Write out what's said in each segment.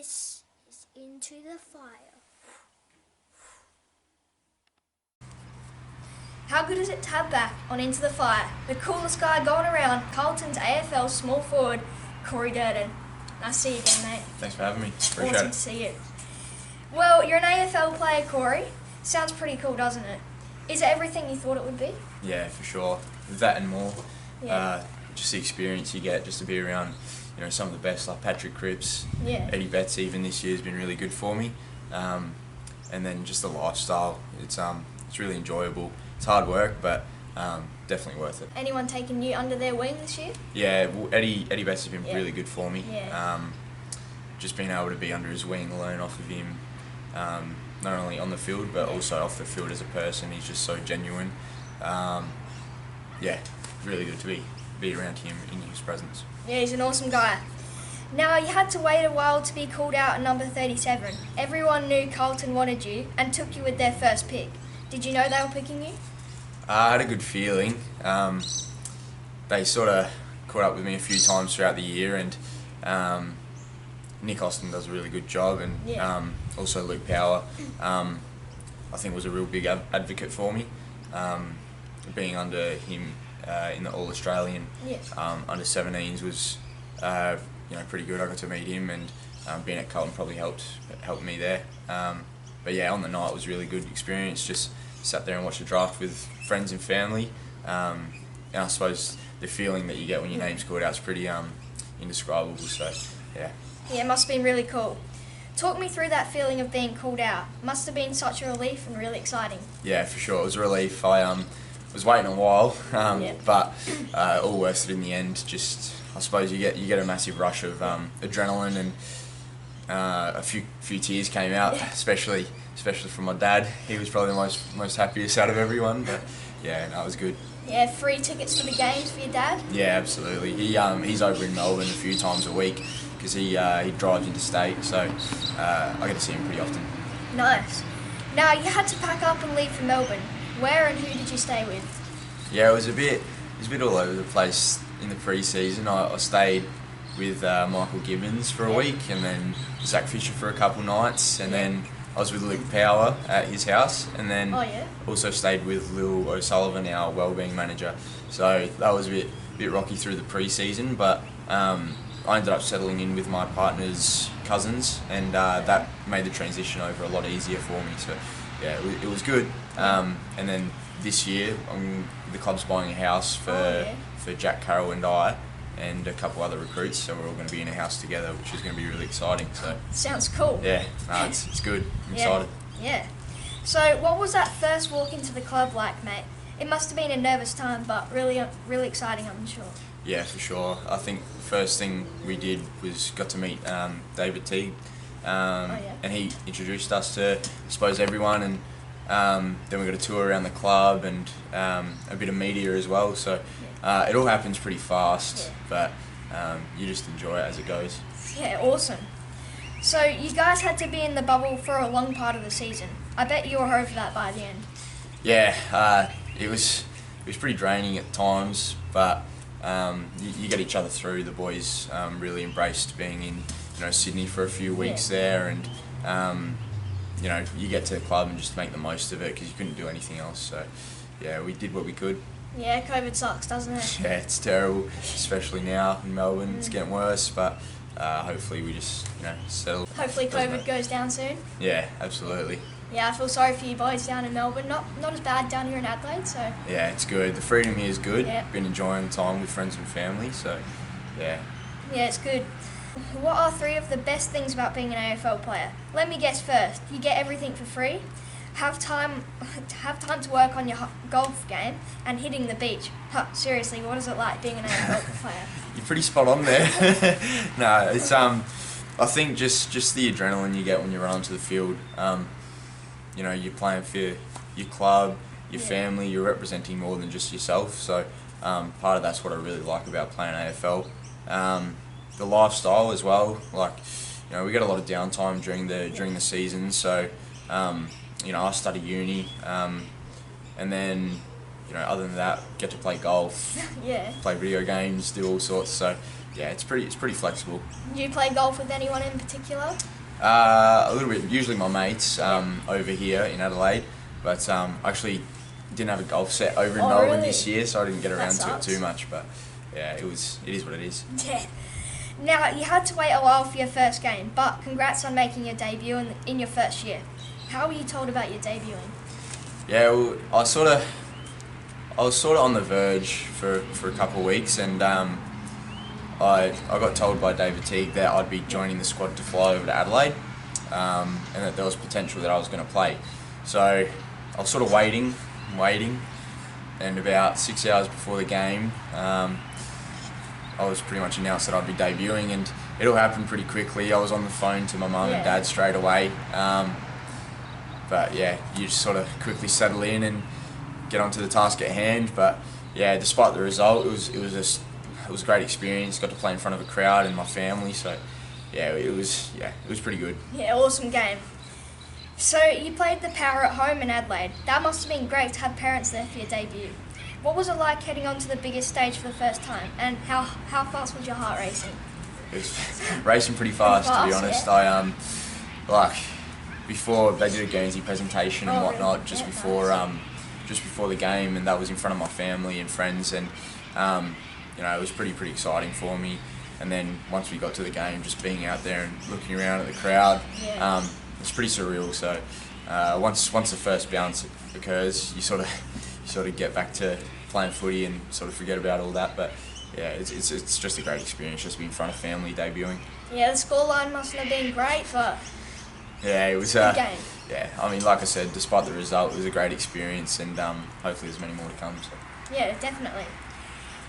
This is Into the Fire. How good is it to have back on Into the Fire the coolest guy going around, Carlton's AFL small forward, Durdin. Nice to see you again, mate. Thanks for having me. Appreciate Awesome it. to see you. Well, you're an AFL player, Corey. Sounds pretty cool, doesn't it? Is it everything you thought it would be? Yeah, for sure. That and more. Yeah. Just the experience you get just to be around, some of the best like Patrick Cripps, Eddie Betts even this year has been really good for me. And then just the lifestyle. It's really enjoyable. It's hard work, but definitely worth it. Anyone taking you under their wing this year? Yeah, well, Eddie Betts has been really good for me. Yeah. Just being able to be under his wing, learn off of him, not only on the field but also off the field as a person. He's just so genuine. Really good to be around him in his presence. Yeah, he's an awesome guy. Now, you had to wait a while to be called out at number 37. Everyone knew Carlton wanted you and took you with their first pick. Did you know they were picking you? I had a good feeling. They sort of caught up with me a few times throughout the year, and Nick Austin does a really good job, and also Luke Power, I think was a real big advocate for me. Being under him in the All-Australian under 17s was pretty good. I got to meet him, and being at Carlton probably helped me there. But yeah, on the night it was a really good experience. Just sat there and watched the draft with friends and family. And I suppose the feeling that you get when your name's called out is pretty indescribable. So yeah. Yeah, it must have been really cool. Talk me through that feeling of being called out. Must have been such a relief and really exciting. Yeah, for sure. It was a relief. I was waiting a while, but all worth it in the end. Just, I suppose you get a massive rush of adrenaline, and a few tears came out, especially from my dad. He was probably the most happiest out of everyone. But yeah, no, it was good. Yeah, free tickets to the games for your dad? Yeah, absolutely. He's over in Melbourne a few times a week because he drives interstate, so I get to see him pretty often. Nice. Now, you had to pack up and leave for Melbourne. Where and who did you stay with? Yeah, it was a bit all over the place in the pre-season. I stayed with Michael Gibbons for a week, and then Zach Fisher for a couple nights, and then I was with Luke Power at his house, and then also stayed with Lil O'Sullivan, our wellbeing manager. So that was a bit rocky through the pre-season, but I ended up settling in with my partner's cousins, and that made the transition over a lot easier for me. So yeah, it was good. And then this year, the club's buying a house for Jack Carroll and I, and a couple other recruits, so we're all going to be in a house together, which is going to be really exciting. So sounds cool. Yeah, no, it's good. I'm excited. Yeah. So what was that first walk into the club like, mate? It must have been a nervous time, but really exciting, I'm sure. Yeah, for sure. I think the first thing we did was got to meet David Teague, and he introduced us to, I suppose, everyone, and then we got a tour around the club and a bit of media as well. So it all happens pretty fast, but you just enjoy it as it goes. Yeah, awesome. So you guys had to be in the bubble for a long part of the season. I bet you were over that by the end. Yeah, it was pretty draining at times, but you get each other through. The boys really embraced being in Sydney for a few weeks there, and you get to the club and just make the most of it because you couldn't do anything else. So yeah, we did what we could. Yeah, COVID sucks, doesn't it? Yeah, it's terrible, especially now in Melbourne. It's getting worse, but hopefully we just settle. Hopefully COVID goes down soon. Yeah, absolutely. Yeah, I feel sorry for you boys down in Melbourne. Not as bad down here in Adelaide, so. Yeah, it's good. The freedom here is good. Yeah. Been enjoying the time with friends and family, so yeah. Yeah, it's good. What are 3 of the best things about being an AFL player? Let me guess first. You get everything for free, have time to work on your golf game, and hitting the beach. Seriously, what is it like being an AFL player? You're pretty spot on there. No, it's I think just the adrenaline you get when you run onto the field. You're playing for your club, your family. You're representing more than just yourself. So part of that's what I really like about playing AFL. The lifestyle as well. Like, we get a lot of downtime during the season. So I study uni, and then other than that, get to play golf, Yeah. play video games, do all sorts. So yeah, it's pretty flexible. Do you play golf with anyone in particular? A little bit. Usually my mates over here in Adelaide, but actually didn't have a golf set over in Melbourne really? this year, so I didn't get around to it sucks. too much. But yeah, it is what it is. Yeah. Now, you had to wait a while for your first game, but congrats on making your debut in your first year. How were you told about your debuting? Yeah, well, I was sort of on the verge for a couple of weeks, and I got told by David Teague that I'd be joining the squad to fly over to Adelaide, and that there was potential that I was going to play. So I was sort of waiting, and about 6 hours before the game, I was pretty much announced that I'd be debuting, and it all happened pretty quickly. I was on the phone to my mum and dad straight away. But yeah, you just sort of quickly settle in and get onto the task at hand. But yeah, despite the result, it was a great experience. Got to play in front of a crowd and my family, so yeah, it was pretty good. Yeah, awesome game. So you played the Power at home in Adelaide. That must have been great to have parents there for your debut. What was it like heading onto the biggest stage for the first time, and how fast was your heart racing? It was racing pretty fast, to be honest. Yeah. I before they did a Guernsey presentation and whatnot, really? just Yeah, before nice. just before the game, and that was in front of my family and friends, and it was pretty exciting for me. And then once we got to the game, just being out there and looking around at the crowd, it's pretty surreal. So once the first bounce occurs, you sort of get back to playing footy and sort of forget about all that. But yeah, it's just a great experience, just being in front of family debuting. Yeah, the scoreline mustn't have been great, but Yeah, it was good game. Yeah, I mean, like I said, despite the result, it was a great experience, and hopefully there's many more to come. So. Yeah, definitely.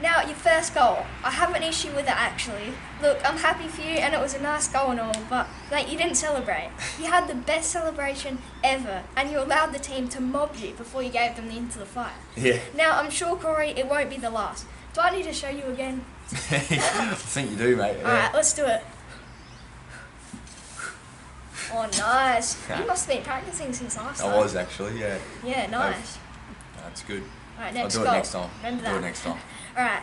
Now, your first goal. I have an issue with it, actually. Look, I'm happy for you, and it was a nice goal and all, but mate, you didn't celebrate. You had the best celebration ever, and you allowed the team to mob you before you gave them the into the fire. Yeah. Now, I'm sure, Corey, it won't be the last. Do I need to show you again? I think you do, mate. Yeah. Alright, let's do it. Oh, nice. You must have been practicing since last time. I was actually, yeah. Yeah, nice. That's good. Alright, I'll next do goal. it next time. Remember that. Do it next time. Alright.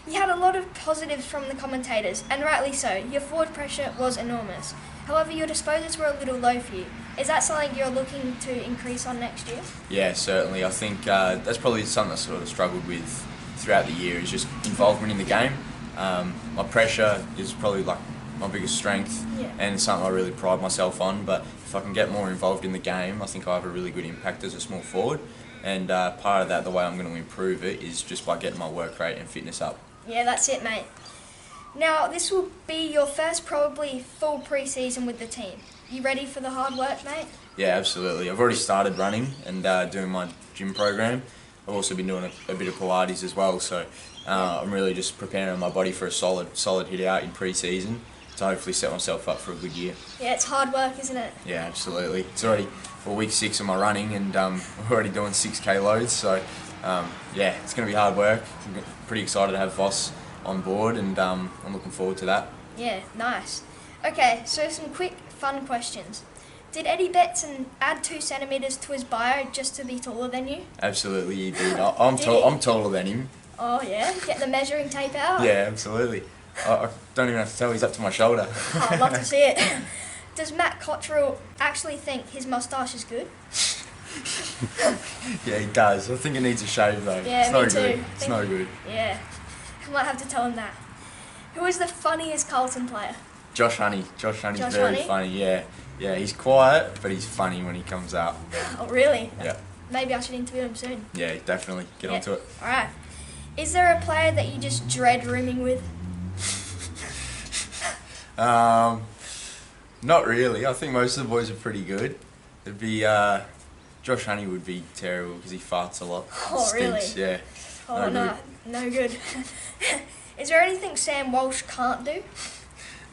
You had a lot of positives from the commentators, and rightly so. Your forward pressure was enormous. However, your disposals were a little low for you. Is that something you're looking to increase on next year? Yeah, certainly. I think that's probably something I sort of struggled with throughout the year, is just involvement in the game. My pressure is probably like my biggest strength, and it's something I really pride myself on. But if I can get more involved in the game, I think I have a really good impact as a small forward. And part of that, the way I'm going to improve it, is just by getting my work rate and fitness up. Yeah, that's it, mate. Now, this will be your first probably full pre-season with the team. You ready for the hard work, mate? Yeah, absolutely. I've already started running and doing my gym program. I've also been doing a bit of Pilates as well, so I'm really just preparing my body for a solid hit out in pre-season to hopefully set myself up for a good year. Yeah, it's hard work, isn't it? Yeah, absolutely. It's already for week 6 of my running, and we're already doing 6K loads, so yeah, it's going to be hard work. I'm pretty excited to have Voss on board, and I'm looking forward to that. Yeah, nice. Okay, so some quick, fun questions. Did Eddie Betson add 2 centimetres to his bio just to be taller than you? Absolutely, he did. I'm taller than him. Oh yeah? Get the measuring tape out? Yeah, absolutely. I don't even have to tell, he's up to my shoulder. Oh, I'd love to see it. Does Matt Cottrell actually think his moustache is good? Yeah, he does. I think he needs a shave though. Yeah, it's me no too. good. It's no good. Yeah. I might have to tell him that. Who is the funniest Carlton player? Josh Honey. Josh Honey's Josh very Honey? funny, yeah. Yeah, he's quiet, but he's funny when he comes out. Oh, really? Yeah. Maybe I should interview him soon. Yeah, definitely. Get onto it. Alright. Is there a player that you just dread rooming with? Not really. I think most of the boys are pretty good. It'd be Josh Honey would be terrible because he farts a lot. Oh, Stinks, really? yeah. Oh, no good. Is there anything Sam Walsh can't do?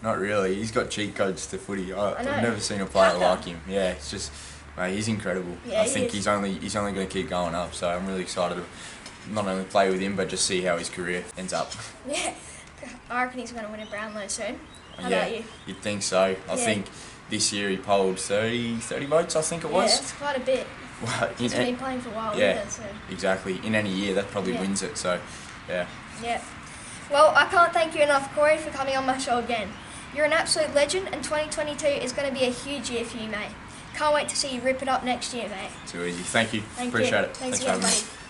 Not really. He's got cheat codes to footy. I know. I've never seen a player Hacker. like him. Yeah, it's just, mate, he's incredible. Yeah, I he think is. he's only going to keep going up. So I'm really excited to not only play with him, but just see how his career ends up. Yeah. I reckon he's going to win a Brownlow soon. How Yeah, about you? you'd think so. I think this year he polled 30 votes, I think it was. Yeah, that's quite a bit. Well, He's been playing for a while yeah, either, so. exactly. In any year, that probably Yeah. wins it. So, yeah. Yeah. Well, I can't thank you enough, Corey, for coming on my show again. You're an absolute legend, and 2022 is going to be a huge year for you, mate. Can't wait to see you rip it up next year, mate. Too easy. Thank you. Thank Appreciate you. it. Thanks for again, having me. buddy.